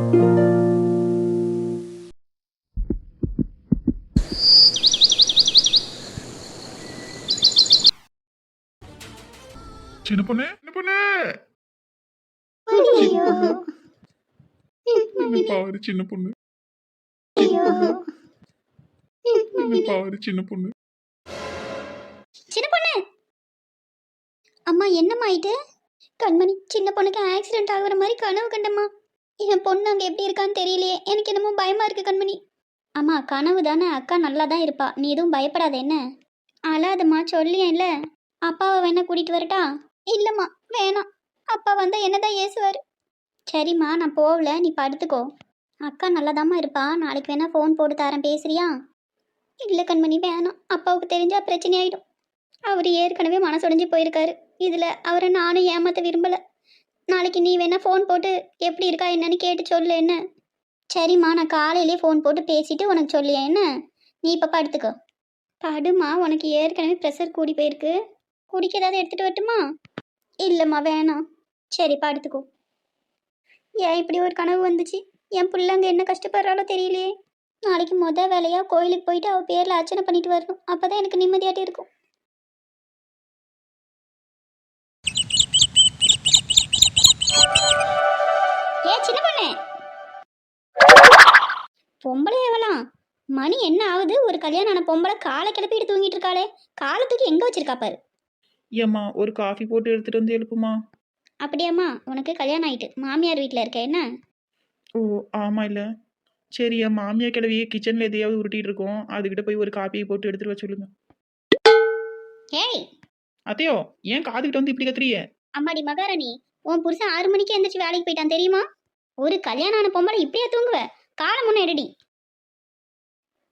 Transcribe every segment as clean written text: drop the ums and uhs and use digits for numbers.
சின்ன பொண்ணு சின்ன பொண்ணு ஐயோ, என்ன பாரு சின்ன பொண்ணு சின்ன பொண்ணு என்ன பாரு சின்ன பொண்ணு. சின்ன பொண்ணு. அம்மா என்னம்மா ஆயிட்டு? கண்மணி, சின்ன பொண்ணுக்கு ஆக்சிடென்ட் ஆகுற மாதிரி கனவு கண்டம்மா. என் பொண்ணு அங்கே எப்படி இருக்கான்னு தெரியலையே, எனக்கு என்னமோ பயமா இருக்கு கண்மணி. அம்மா கனவு தானே, அக்கா நல்லா தான் இருப்பா, நீ எதுவும் பயப்படாத என்ன. அழாதம்மா, சொல்லியேன்ல. அப்பாவை வேணா கூட்டிட்டு வரட்டா? இல்லம்மா வேணாம், அப்பா வந்தா என்னதான் ஏசுவாரு. சரிம்மா நான் போகல, நீ படுத்துக்கோ. அக்கா நல்லாதாம்மா இருப்பா, நாளைக்கு வேணா ஃபோன் போட்டு தரேன், பேசுறியா? இல்லை கண்மணி வேணாம், அப்பாவுக்கு தெரிஞ்சா பிரச்சனை ஆயிடும். அவர் ஏற்கனவே மனசுடைஞ்சு போயிருக்காரு. இதில் அவரை நானும் ஏமாற்ற விரும்பலை. நாளைக்கு நீ வேணா ஃபோன் போட்டு எப்படி இருக்கா என்னன்னு கேட்டு சொல்லு என்ன. சரிம்மா நான் காலையிலே ஃபோன் போட்டு பேசிட்டு உனக்கு சொல்லியா என்ன. நீ இப்போ படுத்துக்கோ. படுமா, உனக்கு ஏற்கனவே ப்ரெஷர் கூடி போயிருக்கு. குடிக்க ஏதாவது எடுத்துகிட்டு வரட்டுமா? இல்லைம்மா வேணாம். சரி படுத்துக்கோ. ஏன் இப்படி ஒரு கனவு வந்துச்சு? என் பிள்ளைங்க என்ன கஷ்டப்படுறாலோ தெரியலையே. நாளைக்கு வேலையாக கோயிலுக்கு போயிட்டு அவள் பேரில் அர்ச்சனை பண்ணிட்டு வரணும். அப்போ தான் எனக்கு நிம்மதியாட்டி இருக்கும். ஏ சின்ன பொண்ணு, பொம்பளை எவலாம்? மணி என்ன ஆகுது? ஒரு கல்யாணம் ஆன பொம்பளை காலை கிளப்பிட்டு தூங்கிட்டு இருக்காளே. காலத்துக்கு எங்க வச்சிருக்கா பாரு. ஏம்மா ஒரு காஃபி போட்டு எடுத்துட்டு வந்து எழுப்புமா. அப்படியாம்மா, உனக்கு கல்யாணம் ஆயிட்டு மாமியார் வீட்டில் இருக்க என்ன? ஓ ஆமா இல்ல. சரி என் மாமியா கிளவி கிச்சன்ல எதையாவது உருட்டிட்டு இருக்கோம், அதுகிட்ட போய் ஒரு காப்பியை போட்டு எடுத்துட்டு வர சொல்லுங்க. ஏய் அத்தையோ, ஏன் காதுகிட்ட வந்து இப்படி கத்துறிய? அம்மாடி மகாராணி, உன் புருஷன் 6 மணிக்கு எந்திரிச்சு வேலைக்கு போயிட்டான் தெரியுமா? ஒரு கல்யாணம் ஆன பொம்பளை இப்படியா தூங்குவ? காலம் முன்ன எடுடி.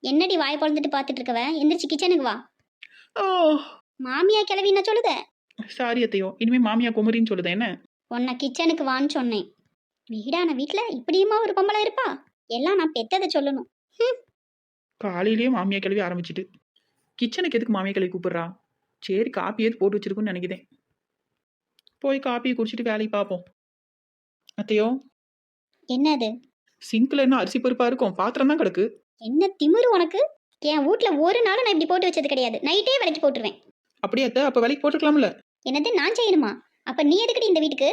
என்னடி வாய் பொழந்துட்டு பார்த்துட்டு இருக்கவ? எந்திரிச்சு கிச்சனுக்கு வா. ஓ மாமியா கிளவி என்ன சொல்லுத? சாரி அத்தையோ, இனிமே மாமியா குமரின்னு சொல்லுதேன் என்ன. உன்னை கிச்சனுக்கு வான்னு சொன்னேன். வீடான வீட்டில் இப்படியுமா ஒரு பொம்பளை இருப்பா? எல்லாம் நான் பெத்ததை சொல்லணும். காலையிலேயே மாமியா கிளவி ஆரம்பிச்சிட்டு கிச்சனுக்கு எதுக்கு மாமியா கிளவி கூப்பிடுறா? சரி காப்பி எது போட்டு வச்சிருக்குன்னு நினைக்கிறேன். போய் காப்பியை குடிச்சிட்டு வேலையை பார்ப்போம். அத்தையோ, என்னது? சிங்க்ல என்ன அரிசி பருப்பா இருக்கும், பாத்திரம் தான் கிடக்கு. என்ன திமிரு உனக்கு? என் வீட்டில் ஒரு நாளும் நான் இப்படி போட்டு வச்சது கிடையாது. நைட்டே விலைக்கு போட்டுருவேன். அப்படியே அத்தை, அப்ப வேலைக்கு போட்டுக்கலாம்ல. என்னது நான் செய்யணுமா? அப்ப நீ எதுக்கடி இந்த வீட்டுக்கு?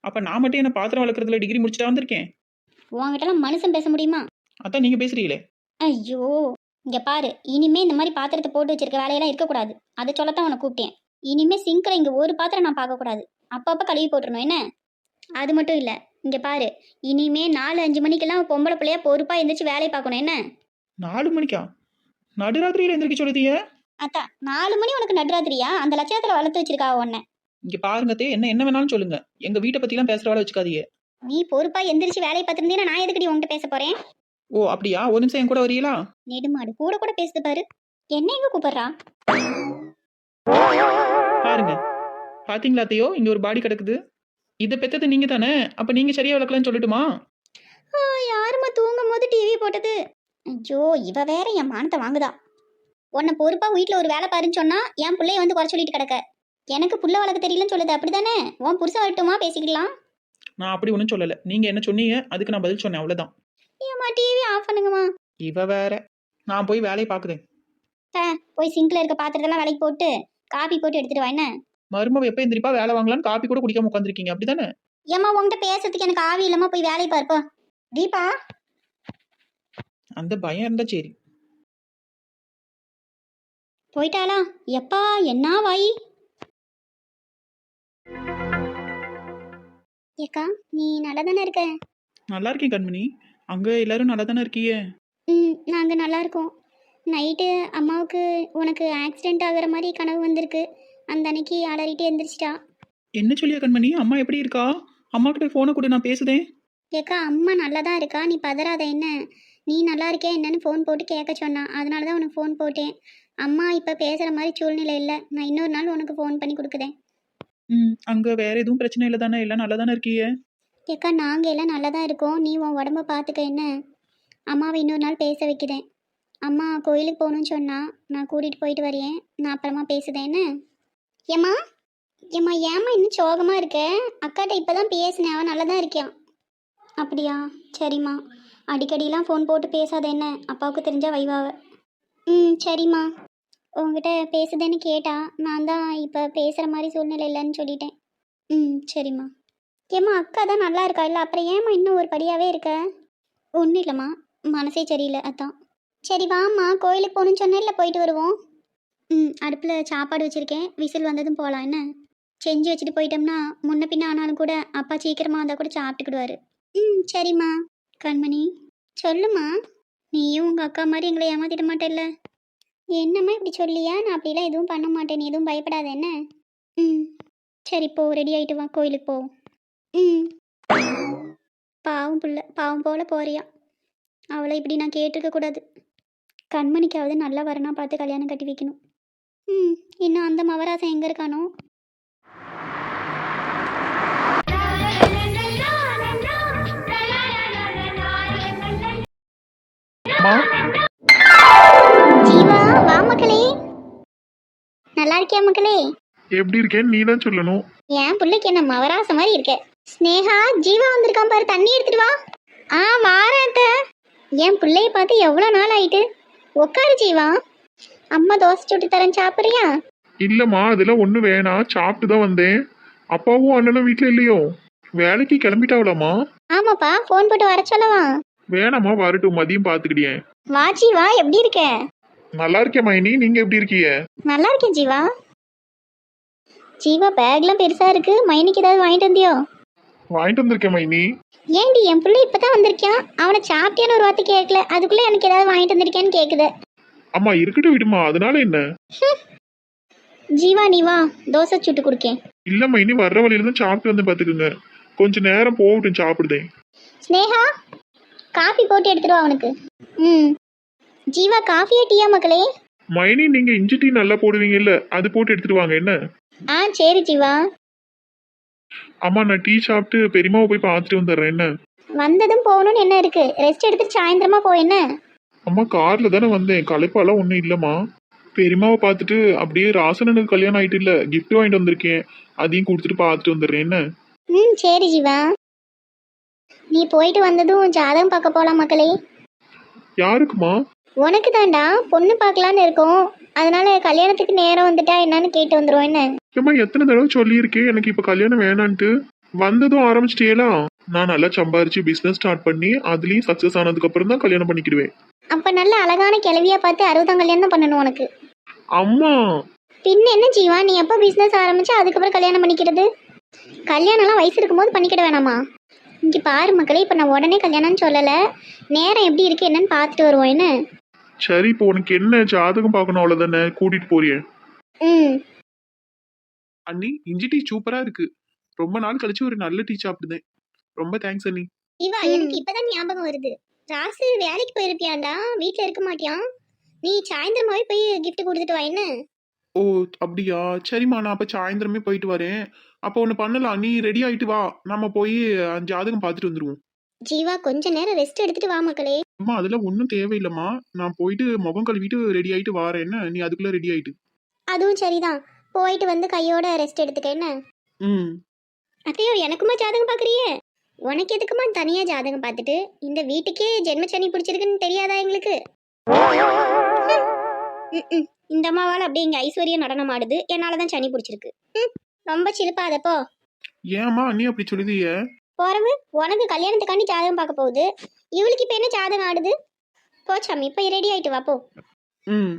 அப்ப நான் மட்டும் என்ன பாத்திரம் வளர்க்குறதுல டிகிரி முடிச்சுட்டா வந்திருக்கேன்? உங்ககிட்டலாம் மனுஷன் பேச முடியுமா? அதான் நீங்க பேசுறீங்களே. ஐயோ, இங்க பாரு, இனிமே இந்த மாதிரி பாத்திரத்தை போட்டு வச்சிருக்க வேலையெல்லாம் இருக்கக்கூடாது. அதை சொல்லத்தான் உனக்கு கூப்பிட்டேன். இனிமே சிங்க்ல இங்க ஒரு பாத்திரம் நான் பார்க்கக்கூடாது. அப்பப்போ கழுவி போட்டுருணும் என்ன. அது மட்டும் இல்லை, இங்க பாரு, இனிமே 4-5 மணிக்கெல்லாம் பொம்பளை பிள்ளையா பொறுப்பா எந்திரிச்சு வேலையை பார்க்கணும் என்ன. 4 மணிக்கா? நடுராத்திரியில எந்திரிக்க சொல்லுதீங்க? அத்தா 4 மணி உனக்கு நடுராத்திரியா? அந்த லட்சணத்துல வளர்த்து வச்சிருக்கா உன்னை. இங்க பாருங்கத்தே, என்ன வேணாலும் சொல்லுங்க, எங்க வீட்டை பத்திலாம் பேசுற வேலை வச்சுக்காதீங்க. நீ பொறுப்பா எந்திரிச்சு வேலையை பார்த்துருந்தீங்கன்னா நான் எதுக்கடி உன்கிட்ட பேச போறேன்? ஓ அப்படியா? ஒரு நிமிஷம் என் கூட வரீங்களா? நெடுமாடு கூட கூட பேசுது பாரு. என்ன எங்க கூப்பிடுறா? பாருங்க, பாத்தீங்களா அத்தையோ, இங்க ஒரு பாடி கிடக்குது. இதை பெத்தது நீங்க தானே, அப்ப நீங்க சரியா வளர்க்கலன்னு சொல்லட்டுமா? யாருமா தூங்கும் போது டிவி போட்டது? ஐயோ, இவ வேற என் மானத்தை வாங்குதா. உன்னை பொறுப்பா வீட்டுல ஒரு வேலை பாருன்னு சொன்னா என் பிள்ளைய வந்து குறை சொல்லிட்டு கிடக்க. எனக்கு புள்ள வளர்க்க தெரியலன்னு சொல்லுது, அப்படிதானே? உன் புருஷன் வரட்டுமா, பேசிக்கலாம். நான் அப்படி ஒன்றும் சொல்லல, நீங்க என்ன சொன்னீங்க அதுக்கு நான் பதில் சொன்னேன், அவ்வளவுதான். ஏம்மா டிவி ஆஃப் பண்ணுங்கம்மா. இவ வேற. நான் போய் வேலையை பாக்குறேன். போய் சிங்க்ல இருக்க பாத்திரத்தெல்லாம் வேலைக்கு போட்டு காபி போட்டு எடுத்துட்டு வா என்ன. மருமவ எப்ப எந்திரிப்பா வேலை வாங்கலான்னு காப்பி கூட குடிக்காம உட்காந்துருக்கீங்க, அப்படிதானே? ஏம்மா உங்ககிட்ட பேசுறதுக்கு எனக்கு ஆவி இல்லாம போய் வேலையை பார்ப்போ. தீபா அந்த பயம் இருந்தா சரி. போயிட்டாளா? எப்பா என்ன வாய். ஏக்கா நீ நல்லா தானே இருக்க? நல்லா இருக்கேன் கண்மணி. அங்க எல்லாரும் நல்லா தானே இருக்கீங்க? நாங்கள் நல்லா இருக்கோம். நைட்டு அம்மாவுக்கு உனக்கு ஆக்சிடென்ட் ஆகுற மாதிரி கனவு வந்திருக்கு. அந்த அன்னைக்கு அலறிட்டு எந்திரிச்சிட்டா. என்ன சொல்லியா கண்மணி? அம்மா எப்படி இருக்கா? அம்மா கிட்ட போனை கூட நான் பேசுதேன். ஏக்கா அம்மா நல்லா தான் இருக்கா, நீ பதறாத என்ன. நீ நல்லா இருக்கியா என்னன்னு ஃபோன் போட்டு கேட்க சொன்னா, அதனால தான் உனக்கு ஃபோன் போட்டேன். அம்மா இப்போ பேசுகிற மாதிரி சூழ்நிலை இல்லை. நான் இன்னொரு நாள் உனக்கு ஃபோன் பண்ணி கொடுக்குறேன். அங்க வேற எதுவும் பிரச்சனை இல்லை தானே? எல்லாம் நல்லா தானே இருக்கீங்க? ஏக்கா நாங்கள் எல்லாம் நல்லா தான் இருக்கோம். நீ உன் உடம்ப பார்த்துக்க என்ன. அம்மாவை இன்னொரு நாள் பேச வைக்கிறேன். அம்மா கோயிலுக்கு போகணுன்னு சொன்னா, நான் கூட்டிகிட்டு போயிட்டு வரேன். நான் அப்புறமா பேசுதேன் என்ன. ஏம்மா ஏம்மா இன்னும் சோகமாக இருக்க? அக்காட்ட இப்போ தான் பேசினேன், அவன் நல்லா தான் இருக்கியான். அப்படியா? சரிம்மா. அடிக்கடிலாம் ஃபோன் போட்டு பேசாத என்ன, அப்பாவுக்கு தெரிஞ்சா வைவாவ. ம் சரிம்மா. உங்ககிட்ட பேசுதேன்னு கேட்டா, நான் தான் இப்போ பேசுகிற மாதிரி சூழ்நிலை இல்லைன்னு சொல்லிட்டேன். ம் சரிம்மா. ஏம்மா அக்கா தான் நல்லா இருக்கா இல்லை, அப்புறம் ஏம்மா இன்னும் ஒரு படியாகவே இருக்க? ஒன்றும் இல்லைம்மா, மனசே சரியில்லை அதான். சரி வாம்மா, கோயிலுக்கு போகணுன்னு சொன்னேன்ல, போயிட்டு வருவோம். ம் அடுப்பில் சாப்பாடு வச்சுருக்கேன், விசில் வந்ததும் போகலாம் என்ன? செஞ்சு வச்சுட்டு போயிட்டோம்னா முன்ன பின்ன ஆனாலும் கூட அப்பா சீக்கிரமாக வந்தால் கூட சாப்பிட்டுக்கிடுவாரு. ம் சரிம்மா. கண்மணி சொல்லுமா. நீயும் உங்கள் அக்கா மாதிரி எங்களை ஏமாத்திட மாட்டேல்ல? என்னம்மா இப்படி சொல்லியா? நான் அப்படிலாம் எதுவும் பண்ண மாட்டேன், நீ எதுவும் பயப்படாத என்ன? ம் சரி போ, ரெடி ஆகிட்டு வா, கோயிலுக்கு போ. ம் பாவம் புள்ள, பாவம் போல போறியா? அவளை இப்படி நான் கேட்டிருக்க கூடாது. கண்மணிக்காவது நல்லா வரனா பார்த்து கல்யாணம் கட்டி வைக்கணும். ம் இன்னும் அந்த மவராசன் எங்கே இருக்கானோ? அம்மா ஜீவா வா மக்களே. நல்லா இருக்கியா மக்களே? எப்படி இருக்கேன்னு நீ தான் சொல்லணும். என் பிள்ளைக்கு என்ன மவராச மாதிரி இருக்க. ஸ்னேகா ஜீவா வந்திருக்கான் பாரு, தண்ணி எடுத்துட்டு வா. ஆ வாரத்த. என் பிள்ளைய பார்த்து எவ்வளோ நாள் ஆயிட்டு. உட்காரு ஜீவா, அம்மா தோசை சுட்டு தரேன், சாப்பிட்றியா? இல்லம்மா அதெல்லாம் ஒன்றும் வேணாம், சாப்பிட்டு தான் வந்தேன். அப்பாவும் அண்ணனும் வீட்டில் இல்லையோ? வேலைக்கு கிளம்பிட்டாவலாமா? ஆமாப்பா, ஃபோன் போட்டு வர சொல்லவா? வேணாம்மா, வரட்டும், மதியம் பார்த்துக்கிட்டியேன். வா ஜீவா, எப்படி இருக்க? நல்லா இருக்கேன் மைனி, நீங்க எப்படி இருக்கீங்க? நல்லா இருக்கேன் ஜீவா. ஜீவா பேக்லாம் பெருசா இருக்கு, மைனிக்கு ஏதாவது வாங்கிட்டு வந்தியோ? வாங்கிட்டு வந்திருக்கேன் மைனி. ஏண்டி என் பிள்ளை இப்பதான் வந்திருக்கான், அவனை சாப்பிட்டியான்னு ஒரு வார்த்தை கேட்கல, அதுக்குள்ள எனக்கு ஏதாவது வாங்கிட்டு வந்திருக்கேன்னு கேக்குது. அம்மா இருக்கட்டும் விடுமா, அதனால என்ன? ஜீவா நீ வா, தோசை சுட்டு கொடுக்கேன். இல்ல மைனி, வர்ற வழியில தான் சாப்பிட்டு வந்து பாத்துக்குங்க. கொஞ்ச நேரம் போகட்டும், சாப்பிடுதேன். ஸ்னேகா காஃபி போட்டு எடுத்துட்டு வா அவனுக்கு. ம் ஜீவா காஃபியா டீயா மக்களே? மைனி நீங்க இஞ்சி டீ நல்லா போடுவீங்கல்ல, அது போட்டு எடுத்துட்டு வாங்க என்ன? ஆ சரி ஜீவா. அம்மா நான் டீ சாப்பிட்டு பெரியமாவை போய் பார்த்துட்டு வந்துடுறேன் என்ன? வந்ததும் போகணும்னு என்ன இருக்கு, ரெஸ்ட் எடுத்துட்டு சாயந்தரமா போ என்ன? அம்மா கார்ல தானே வந்தேன், களைப்பாலாம் ஒன்றும் இல்லைம்மா. பெரியமாவை பார்த்துட்டு அப்படியே ராசனனுக்கு கல்யாணம் ஆயிட்டு இல்ல, கிஃப்ட் வாங்கிட்டு வந்திருக்கேன், அதையும் கொடுத்துட்டு பார்த்துட்டு வந்துடுறேன் என்ன? ம் சரி ஜீவா. நீ போயிட்டு வந்ததும் ஜாதகம் பார்க்க போலாம் மக்களே. யாருக்குமா? உனக்கு தாண்டா, பொண்ணு பார்க்கலான்னு இருக்கோம், அதனால கல்யாணத்துக்கு நேரம் வந்துட்டா என்னன்னு கேட்டு வந்துடும் என்ன? ஏம்மா எத்தனை தடவை சொல்லியிருக்கேன் எனக்கு இப்போ கல்யாணம் வேணான்ட்டு. வந்ததும் ஆரம்பிச்சிட்டேலா. நான் நல்லா சம்பாரிச்சு பிஸ்னஸ் ஸ்டார்ட் பண்ணி அதுலேயும் சக்ஸஸ் ஆனதுக்கு அப்புறம் தான் கல்யாணம் பண்ணிக்கிடுவேன். அப்ப நல்ல அழகான கிளவியா பார்த்து 60ஆம் கல்யாணம் தான் பண்ணணும் உனக்கு. அம்மா பின்ன என்ன ஜீவா, நீ எப்போ பிஸ்னஸ் ஆரம்பிச்சு அதுக்கப்புறம் கல்யாணம் பண்ணிக்கிறது? கல்யாணம்லாம் வயசு இருக்கும்போது பண்ணிக்கிட வேணாமா? இங்கே பாரு மக்களே, இப்போ நான் உடனே கல்யாணம்னு சொல்லலை, நேரம் எப்படி இருக்கு என்னன்னு பார்த்துட்டு வருவோம் என்ன? சரி, இப்போ உனக்கு என்ன ஜாதகம் பார்க்கணும் அவ்வளோதானே, கூட்டிட்டு போறியேன். ம் அண்ணி இஞ்சி டீ சூப்பரா இருக்கு. ரொம்ப நாள் கழிச்சு ஒரு நல்ல டீ சாப்பிடுதேன். ரொம்ப தேங்க்ஸ் அண்ணி. ஜீவா எனக்கு இப்பதான் ஞாபகம் வருது, ராசு வேலைக்கு போயிருப்பியாண்டா, வீட்டில் இருக்க மாட்டியான். நீ சாயந்தரமாவே போய் கிஃப்ட் கொடுத்துட்டு வா என்ன? ஓ அப்படியா, சரிம்மா, நான் அப்போ சாயந்தரமே போயிட்டு வரேன். அப்போ ஒன்று பண்ணலாம், நீ ரெடி ஆயிட்டு வா, நம்ம போய் ஜாதகம் பார்த்துட்டு வந்துடுவோம். ஜீவா கொஞ்ச நேரம் ரெஸ்ட் எடுத்துட்டு வா மக்களே. அம்மா அதெல்லாம் ஒன்றும் தேவையில்லைம்மா, நான் போயிட்டு முகம் கழுவிட்டு ரெடி ஆயிட்டு வரேன் என்ன? நீ அதுக்குள்ள ரெடி ஆயிட்டு. அதுவும் சரிதான், போயிட்டு வந்து கையோட ரெஸ்ட் எடுத்துக்க என்ன? ம் அத்தையோ எனக்குமா ஜாதகம் பார்க்குறியே? உனக்கு எதுக்குமா தனியாக ஜாதகம் பார்த்துட்டு, இந்த வீட்டுக்கே ஜென்மச்சனி பிடிச்சிருக்குன்னு தெரியாதா எங்களுக்கு? ம் இந்த அம்மாவால் அப்படியே இங்கே ஐஸ்வர்யம் நடனம் ஆடுது, என்னால் தான் சனி பிடிச்சிருக்கு. ரொம்ப சிலுப்பாதப்போ. ஏம்மா அண்ணி அப்படி சொல்லுதிய? போறவு உனக்கு கல்யாணத்துக்காண்டி ஜாதகம் பார்க்க போகுது, இவளுக்கு இப்போ என்ன ஜாதகம் ஆடுது? போச்சாமி, இப்போ ரெடி ஆயிட்டு வா போ. ம்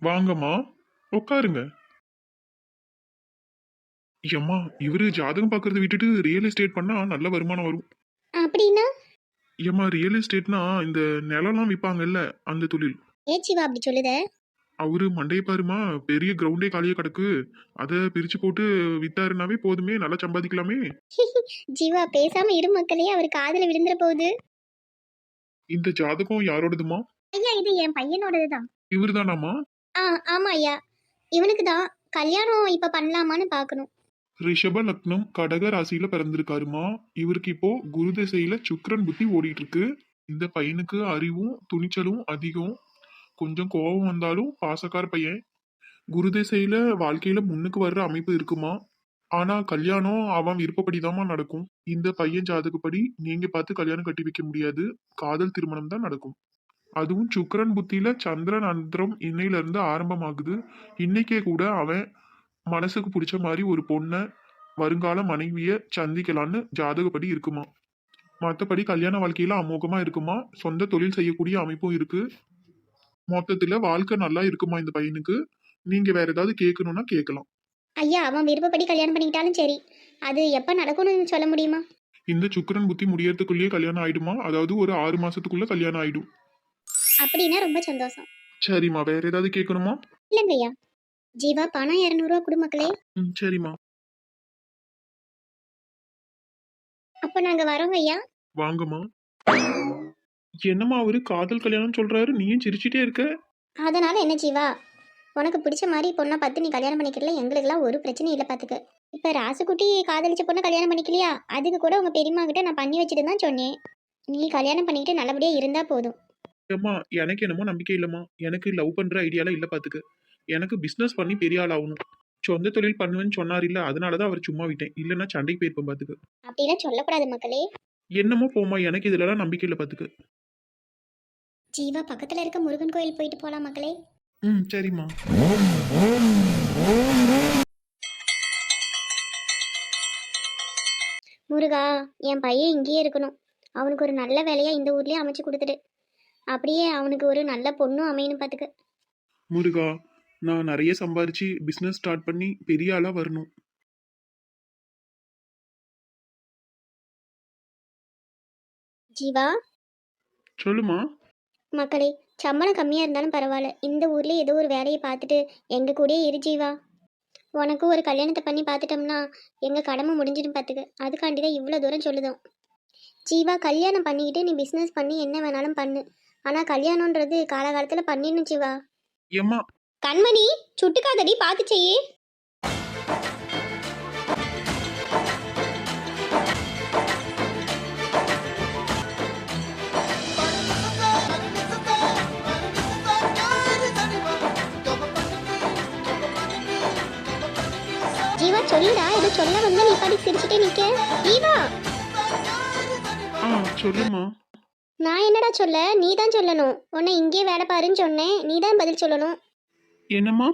வாங்கம்மா, உட்காருங்க. ஏம்மா இவரு ஜாதகம் பார்க்கறத விட்டுட்டு ரியல் எஸ்டேட் பண்ணா நல்ல வருமானம் வரும். அப்படின்னா? ஏம்மா ரியல் எஸ்டேட்னா இந்த நிலம்லாம் விற்பாங்கல்ல, அந்த தொழில். ஏச்சிவா அப்படி சொல்லுத? அவரு மண்டைய பாருமா, பெரிய கிரவுண்டே காலியா கிடக்கு, அதை பிரிச்சு போட்டு வித்தாருனாவே போதுமே, நல்லா சம்பாதிக்கலாமே. ஜீவா பேசாம இரு மக்களே, அவர் காதுல விழுந்துற போகுது. இந்த ஜாதகம் யாரோடதுமா? ஐயா இது என் பையனோடது தான். இவரு தானாமா? ஆமா ஐயா, இவனுக்கு தான் கல்யாணம் இப்ப பண்ணலாமான்னு பார்க்கணும். ரிஷப லக்னம் கடக ராசியில பிறந்திருக்காருமா. இவருக்கு இப்போ குரு திசையில சுக்கிரன் புத்தி ஓடிட்டு இருக்கு. இந்த பையனுக்கு அறிவும் துணிச்சலும் அதிகம். கொஞ்சம் கோபம் வந்தாலும் பாசக்கார பையன். குரு திசையில வாழ்க்கையில முன்னுக்கு வர்ற அமைப்பு இருக்குமா. ஆனா கல்யாணம் அவன் விருப்பப்படிதாம்மா நடக்கும். இந்த பையன் ஜாதகப்படி நீங்க பார்த்து கல்யாணம் கட்டி வைக்க முடியாது. காதல் திருமணம் தான் நடக்கும். அதுவும் சுக்கிரன் புத்தியில சந்திரன் அந்தரம் இன்னையில இருந்து ஆரம்பமாகுது. இன்னைக்கே கூட அவன் மனசுக்கு பிடிச்ச மாதிரி ஒரு பொண்ணை வருங்கால மனைவிய சந்திக்கலான்னு ஜாதகப்படி இருக்குமா. மற்றபடி கல்யாண வாழ்க்கையில அமோகமா இருக்குமா. சொந்த தொழில் செய்யக்கூடிய அமைப்பும் இருக்கு. மொத்தத்துல வாழ்க்கை நல்லா இருக்குமா இந்த பையனுக்கு. நீங்க வேற ஏதாவது கேட்கணும்னா கேட்கலாம். ஐயா அவன் விருப்பப்படி கல்யாணம் பண்ணிக்கிட்டாலும் சரி, அது எப்போ நடக்கும்னு சொல்ல முடியுமா? இந்த சுக்கிரன் புத்தி முடியறதுக்குள்ளேயே கல்யாணம் ஆயிடுமா. அதாவது ஒரு 6 மாசத்துக்குள்ள கல்யாணம் ஆயிடும். அப்படின்னா ரொம்ப சந்தோஷம். சரிம்மா, வேற ஏதாவது கேட்கணுமா? இல்லைங்க ஐயா. ஜீவா பணம் 200 குடுமக்களே. சரிம்மா. அப்போ நாங்கள் வரோங்க ஐயா. வாங்கம்மா. என்னம்மா அவரு காதல் கல்யாணம் சொல்றாரு, நீயும் சிரிச்சிட்டே இருக்க? அதனால என்ன ஜீவா, உனக்கு பிடிச்ச மாதிரி பொண்ணை பார்த்து நீ கல்யாணம் பண்ணிக்கிறல, எங்களுக்கெல்லாம் ஒரு பிரச்சனையும் இல்லை பார்த்துக்க. இப்போ ராசுக்குட்டி காதலிச்ச பொண்ணை கல்யாணம் பண்ணிக்கலையா, அதுக்கு கூட உங்கள் பெரியம்மா கிட்ட நான் பண்ணி வச்சுட்டு தான் சொன்னேன். நீ கல்யாணம் பண்ணிக்கிட்டு நல்லபடியாக இருந்தால் போதும். அம்மா, எனக்கு என்னமோ நம்பிக்கை இல்லம்மா. எனக்கு லவ் பண்ற ஐடியாலாம் இல்ல பாத்துக்க. எனக்கு பிசினஸ் பண்ணி பெரிய ஆள் ஆகணும். சொந்த தொழில் பண்ணுவேன்னு சொன்னார் இல்ல, அதனாலதான் அவர் சும்மா விட்டேன். இல்லைன்னா சண்டைக்கு போயிருப்பேன் பாத்துக்க. அப்படிலாம் சொல்லக்கூடாது மக்களே. என்னமோ போமா, எனக்கு இதுலலாம் நம்பிக்கை இல்ல பாத்துக்க. ஜீவா பக்கத்தில் இருக்க முருகன் கோயில் போயிட்டு போகலாம் மக்களே. சரிம்மா. முருகா, என் பையன் இங்கேயே இருக்கணும். அவனுக்கு ஒரு நல்ல வேலையாக இந்த ஊர்லேயே அமைச்சு கொடுத்துடு. அப்படியே அவனுக்கு ஒரு நல்ல பொண்ணும் அமையணும் பார்த்துக்க. முருகா, நான் நிறைய சம்பாரிச்சு பிசினஸ் ஸ்டார்ட் பண்ணி பெரிய ஆளா வரணும். ஜீவா சொல்லுமா. மக்களே, சம்பளம் கம்மியாக இருந்தாலும் பரவாயில்ல, இந்த ஊர்லேயே ஏதோ ஒரு வேலையை பார்த்துட்டு எங்கள் கூடயே இரு ஜீவா. உனக்கு ஒரு கல்யாணத்தை பண்ணி பார்த்துட்டோம்னா எங்கள் கடமை முடிஞ்சிடும் பார்த்துக்க. அதுக்காண்டி தான் இவ்வளோ தூரம் சொல்லுதோம். ஜீவா, கல்யாணம் பண்ணிக்கிட்டு நீ பிஸ்னஸ் பண்ணி என்ன வேணாலும் பண்ணு. ஆனால் கல்யாணன்றது காலகாலத்தில் பண்ணிடணும் ஜீவா. ஏம்மா. கண்மணி, சுட்டுக்காதடி, பார்த்து செய்யி. ஜீவா சொல்லுடா, ஏதோ சொல்ல வந்தா நீ பாடி சிரிச்சுட்டே நிக்க. ஜீவா, சொல்லுமா. நான் என்னடா சொல்ல, நீ தான் சொல்லணும். உன்னை இங்கே வேலை பாருன்னு சொன்னேன், நீ தான் பதில் சொல்லணும். என்னம்மா.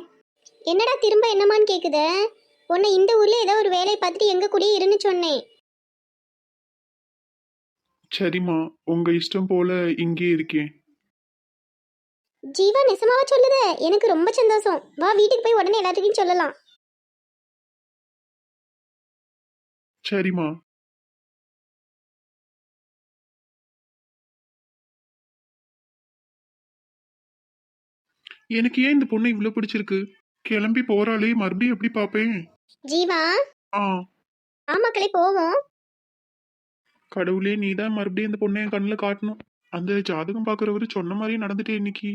என்னடா திரும்ப என்னமான்னு கேக்குத? உன்னை இந்த ஊர்ல ஏதோ ஒரு வேலையை பார்த்துட்டு எங்க கூடயே இருன்னு சொன்னேன். சரிம்மா, உங்க இஷ்டம் போல இங்கே இருக்கேன். ஜீவா நெசமாவா சொல்லுத? எனக்கு ரொம்ப சந்தோஷம். வா வீட்டுக்கு போய் உடனே எல்லாத்துக்கும் சொல்லலாம். சரிம்மா. எனக்கு ஏன் இந்த பொண்ணை இவ்வளவு பிடிச்சிருக்கு? கிளம்பி போறாளே, மறுபடியும் எப்படி பாப்பேன்? ஜீவா, ஆ. ஆமாக்களே போவோம். கடவுளே, நீதான் மறுபடியும் இந்த பொண்ணை என் கண்ணுல காட்டணும். அந்த ஜாதகம் பாக்குறவரு சொன்ன மாதிரியே நடந்துட்டே இன்னைக்கு.